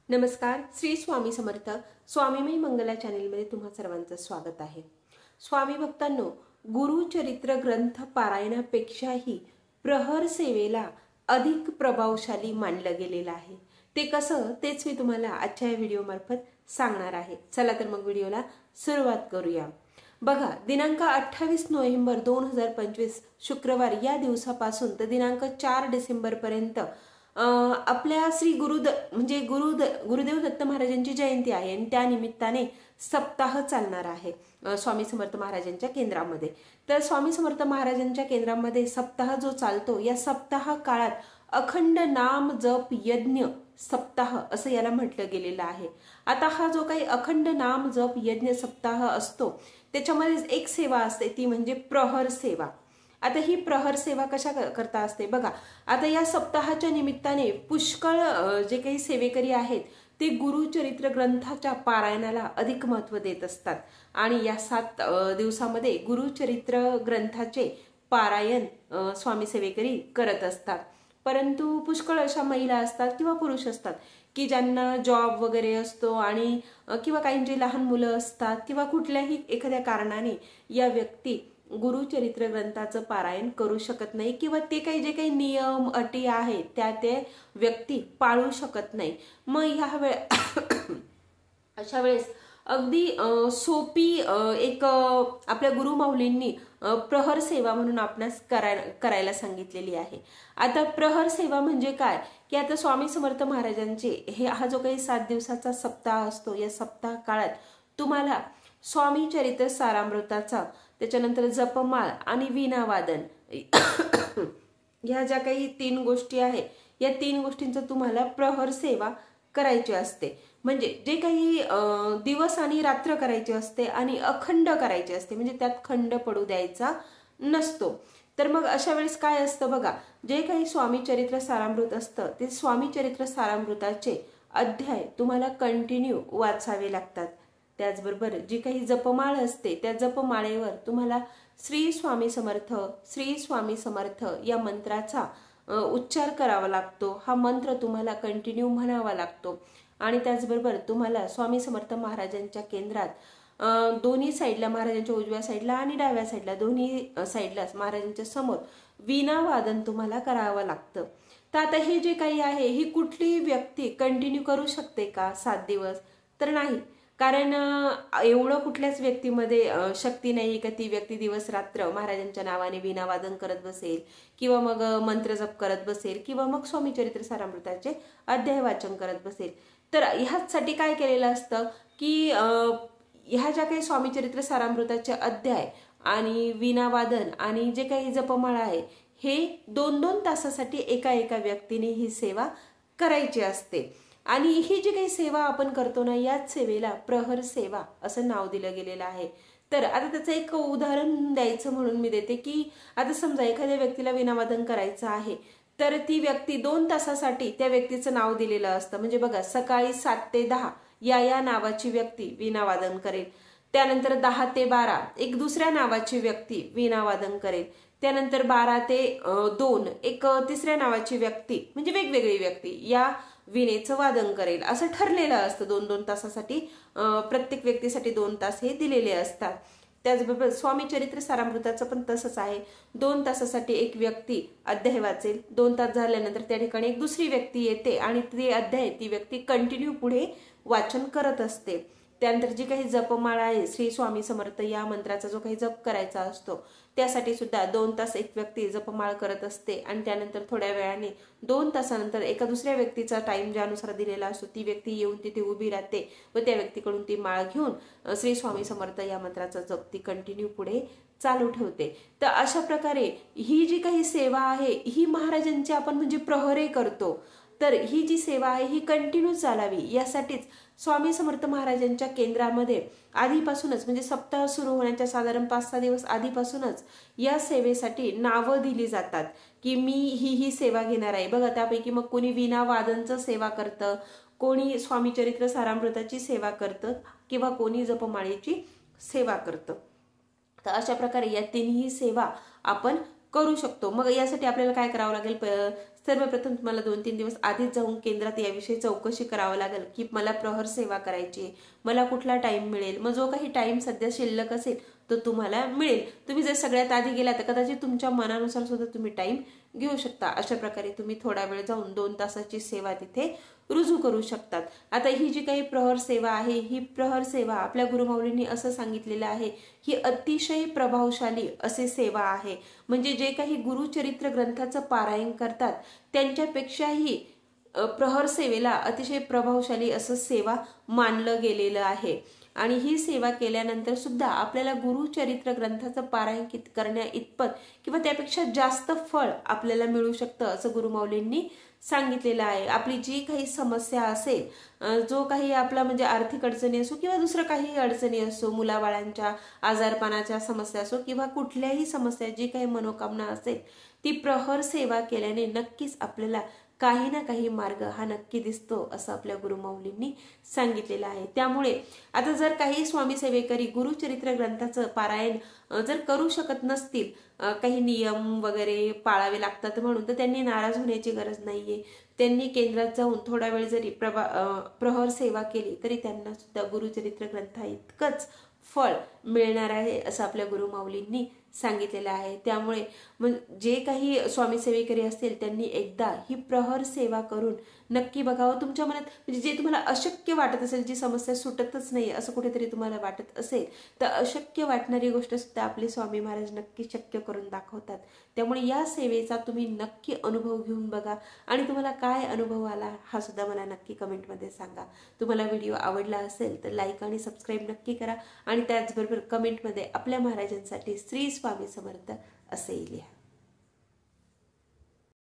नमस्कार. श्री स्वामी समर्थ. स्वामीमय मंगला चॅनेलमध्ये तुम्हा सर्वांचं स्वागत आहे. स्वामी भक्तांनो, गुरुचरित्र ग्रंथ पारायणापेक्षाही प्रहर सेवेला अधिक प्रभावशाली मानलं गेलेलं आहे. ते कसं तेच मी तुम्हाला आजच्या या व्हिडिओ मार्फत सांगणार आहे. चला तर मग व्हिडिओला सुरुवात करूया. बघा, दिनांक 28 नोव्हेंबर 2025 शुक्रवार या दिवसापासून तर दिनांक 4 डिसेंबर पर्यंत आपल्या श्री गुरुदेव दत्त महाराजांची जयंती आहे आणि त्या निमित्ताने सप्ताह चालणार आहे स्वामी समर्थ महाराजांच्या केंद्रामध्ये. तर स्वामी समर्थ महाराजांच्या केंद्रामध्ये सप्ताह जो चालतो, या सप्ताह काळात अखंड नाम जप यज्ञ सप्ताह असं याला म्हटलं गेलेलं आहे. आता हा जो काही अखंड नाम जप यज्ञ सप्ताह असतो त्याच्यामध्ये एक सेवा असते, ती म्हणजे प्रहर सेवा. आता ही प्रहर सेवा कशा करता असते बघा. आता या सप्ताहाच्या निमित्ताने पुष्कळ जे काही सेवेकरी आहेत ते गुरुचरित्र ग्रंथाच्या पारायणाला अधिक महत्त्व देत असतात आणि या 7 दिवसामध्ये गुरुचरित्र ग्रंथाचे पारायण स्वामी सेवेकरी करत असतात. परंतु पुष्कळ अशा महिला असतात किंवा पुरुष असतात की ज्यांना जॉब वगैरे असतो आणि किंवा काहींची लहान मुलं असतात किंवा कुठल्याही एखाद्या कारणाने या व्यक्ती गुरुचरित्र ग्रंथाचं पारायण करू शकत नाही किंवा ते काही जे काही नियम अटी आहेत त्या ते व्यक्ती पाळू शकत नाही. मग अशा वेळेस अगदी सोपी एक आपल्या गुरुमाऊलींनी प्रहर सेवा म्हणून आपणास करायला सांगितलेली आहे. आता प्रहर सेवा म्हणजे काय की आता स्वामी समर्थ महाराजांचे हा जो काही 7 दिवसाचा सप्ताह असतो, या सप्ताह काळात तुम्हाला स्वामी चरित्र सारामृताचा, त्याच्यानंतर जपमाळ आणि वीणावादन ह्या ज्या काही 3 गोष्टी आहे, या 3 गोष्टींचं तुम्हाला प्रहर सेवा करायची असते. म्हणजे जे काही दिवस आणि रात्र करायची असते आणि अखंड करायची असते, म्हणजे त्यात खंड पडू द्यायचा नसतो. तर मग अशा वेळेस काय असतं बघा, जे काही स्वामी चरित्र सारामृत असतं ते स्वामी चरित्र सारामृताचे अध्याय तुम्हाला कंटिन्यू वाचावे लागतात. त्याचबरोबर जी काही जपमाळ असते त्या जपमाळेवर तुम्हाला श्री स्वामी समर्थ या मंत्राचा उच्चार करावा लागतो. हा मंत्र तुम्हाला कंटिन्यू म्हणावा लागतो. आणि त्याचबरोबर तुम्हाला स्वामी समर्थ महाराजांच्या केंद्रात दोन्ही साईडला, महाराजांच्या उजव्या साईडला आणि डाव्या साईडला, दोन्ही साईडला महाराजांच्या समोर वीणा वादन तुम्हाला करावं लागतं. तर आता हे जे काही आहे, ही कुठली व्यक्ती कंटिन्यू करू शकते का 7 दिवस? तर नाही. कारण एवढं कुठल्याच व्यक्तीमध्ये शक्ती नाही का ती व्यक्ती दिवस रात्र महाराजांच्या नावाने वीणावादन करत बसेल किंवा मग मंत्रजप करत बसेल किंवा मग स्वामी चरित्र सारामृताचे अध्याय वाचन करत बसेल. तर ह्याचसाठी काय केलेलं असतं की ह्या ज्या काही स्वामी चरित्र सारामृताचे अध्याय आणि वीणावादन आणि जे काही जपमाळा आहे, हे 2-2 तासासाठी एका व्यक्तीने ही सेवा करायची असते. आणि ही जी काही सेवा आपण करतो ना, याच सेवेला प्रहर सेवा असं नाव दिलं गेलेलं आहे. तर आता त्याचं एक उदाहरण द्यायचं म्हणून मी देते की आता समजा एखाद्या व्यक्तीला वीणावादन करायचं आहे, तर ती व्यक्ती 2 तासासाठी त्या व्यक्तीचं नाव दिलेलं असतं. म्हणजे बघा, सकाळी 7 ते 10 या नावाची व्यक्ती वीणावादन करेल. त्यानंतर 10 ते 12 एक दुसऱ्या नावाची व्यक्ती वीणावादन करेल. त्यानंतर 12 ते 2 एक तिसऱ्या नावाची व्यक्ती, म्हणजे वेगवेगळी व्यक्ती या वीणेचं वादन करेल. असं ठरलेलं असतं. 2-2 तासासाठी प्रत्येक व्यक्तीसाठी 2 तास हे दिलेले असतात. त्याचबरोबर स्वामी चरित्र सारामृताचं पण तसंच आहे. 2 तासासाठी एक व्यक्ती अध्याय वाचेल. 2 तास झाल्यानंतर त्या ठिकाणी एक दुसरी व्यक्ती येते आणि ते अध्याय ती व्यक्ती कंटिन्यू पुढे वाचन करत असते. त्यानंतर जी काही जपमाळा आहे, श्री स्वामी समर्थ या मंत्राचा जो काही जप करायचा असतो त्यासाठी सुद्धा 2 तास एक व्यक्ती जपमाळ करत असते आणि त्यानंतर थोड्या वेळाने 2 तासानंतर एका दुसऱ्या व्यक्तीचा टाइम ज्यानुसार दिलेला असतो ती व्यक्ती येऊन तिथे उभी राहते व त्या व्यक्तीकडून ती माळ घेऊन श्री स्वामी समर्थ या मंत्राचा जप ती कंटिन्यू पुढे चालू ठेवते. तर अशा प्रकारे ही जी काही सेवा आहे ही महाराजांची आपण म्हणजे प्रहरे करतो. तर ही जी सेवा आहे ही कंटिन्यू चालावी यासाठीच स्वामी समर्थ महाराजांच्या केंद्रामध्ये आधीपासूनच, म्हणजे सप्ताह सुरू होण्याच्या साधारण 5-6 दिवस आधीपासूनच या सेवेसाठी नावं दिली जातात की मी ही सेवा घेणार आहे. बघा, त्यापैकी मग कोणी वीणा वादनचं सेवा करतं, कोणी स्वामी चरित्र सारामृताची सेवा करतं किंवा कोणी जपमाळेची सेवा करतं. तर अशा प्रकारे या 3ही सेवा आपण करू शकतो। मग यासाठी आपल्याला काय करावं लागेल, सर्वप्रथम तुम्हाला 2-3 दिवस आधीच जाऊन केंद्रात याविषयी चौकशी करावं लागेल की मला प्रहर सेवा करायची, मला कुठला टाइम मिळेल। मग जो काही टाइम सध्या शिल्लक असेल तो तुम्हाला मिळेल। तुम्ही जर सगळ्यात आधी गेला तर कदाचित तुमच्या मनानुसार सुद्धा तुम्ही टाइम घेऊ शकता। अशा प्रकारे तुम्ही थोडा वेळ जाऊन 2 तासाची सेवा तिथे रुजू करू शकतात। आता ही जी काही प्रहर सेवा आहे, ही प्रहर सेवा आपल्या गुरुमाऊलींनी असं सांगितलेलं आहे ही अतिशय प्रभावशाली असे सेवा आहे। म्हणजे जे काही गुरुचरित्र ग्रंथाचं पारायण करतात त्यांच्यापेक्षाही प्रहर सेवेला अतिशय प्रभावशाली असं सेवा मानलं गेलेलं आहे। आणि ही सेवा केल्यानंतर सुद्धा आपल्याला गुरुचरित्र ग्रंथाचं पारायण करण्या इतपत किंवा त्यापेक्षा जास्त फळ आपल्याला मिळू शकतं असं गुरुमाऊलींनी सांगितलेलं आहे। आपली जी काही समस्या असेल, जो काही आपला म्हणजे आर्थिक अडचणी असो किंवा दुसरं काही अडचणी असो, मुलाबाळांच्या आजारपणाच्या समस्या असो किंवा कुठल्याही समस्या, जी काही मनोकामना असेल ती प्रहर सेवा केल्याने नक्कीच आपल्याला काही ना काही मार्ग हा नक्की दिसतो असं आपल्या गुरुमाऊलींनी सांगितलेलं आहे। त्यामुळे आता जर काही स्वामी सेवेकरी गुरुचरित्र ग्रंथाचं पारायण जर करू शकत नसतील, काही नियम वगैरे पाळावे लागतात म्हणून, तर त्यांनी नाराज होण्याची गरज नाहीये। त्यांनी केंद्रात जाऊन थोडा वेळ जरी प्रहर सेवा केली तरी त्यांना सुद्धा गुरुचरित्र ग्रंथा इतकंच फळ मिळणार आहे असं आपल्या गुरुमाऊलींनी सांगितलेलं आहे। त्यामुळे जे काही स्वामी सेवेकरी असतील त्यांनी एकदा ही प्रहर सेवा करून नक्की बघावं। तुमच्या मनात म्हणजे जे तुम्हाला अशक्य वाटत असेल, जी समस्या सुटतच नाही असं कुठेतरी तुम्हाला वाटत असेल, तर अशक्य वाटणारी गोष्ट सुद्धा आपले स्वामी महाराज नक्की शक्य करून दाखवतात। त्यामुळे या सेवेचा तुम्ही नक्की अनुभव घेऊन बघा आणि तुम्हाला काय अनुभव आला हा सुद्धा मला नक्की कमेंटमध्ये सांगा। तुम्हाला व्हिडिओ आवडला असेल तर लाईक आणि सबस्क्राईब नक्की करा आणि त्याचबरोबर कमेंटमध्ये आपल्या महाराजांसाठी श्री स्वामी समर्थ असे लिहा।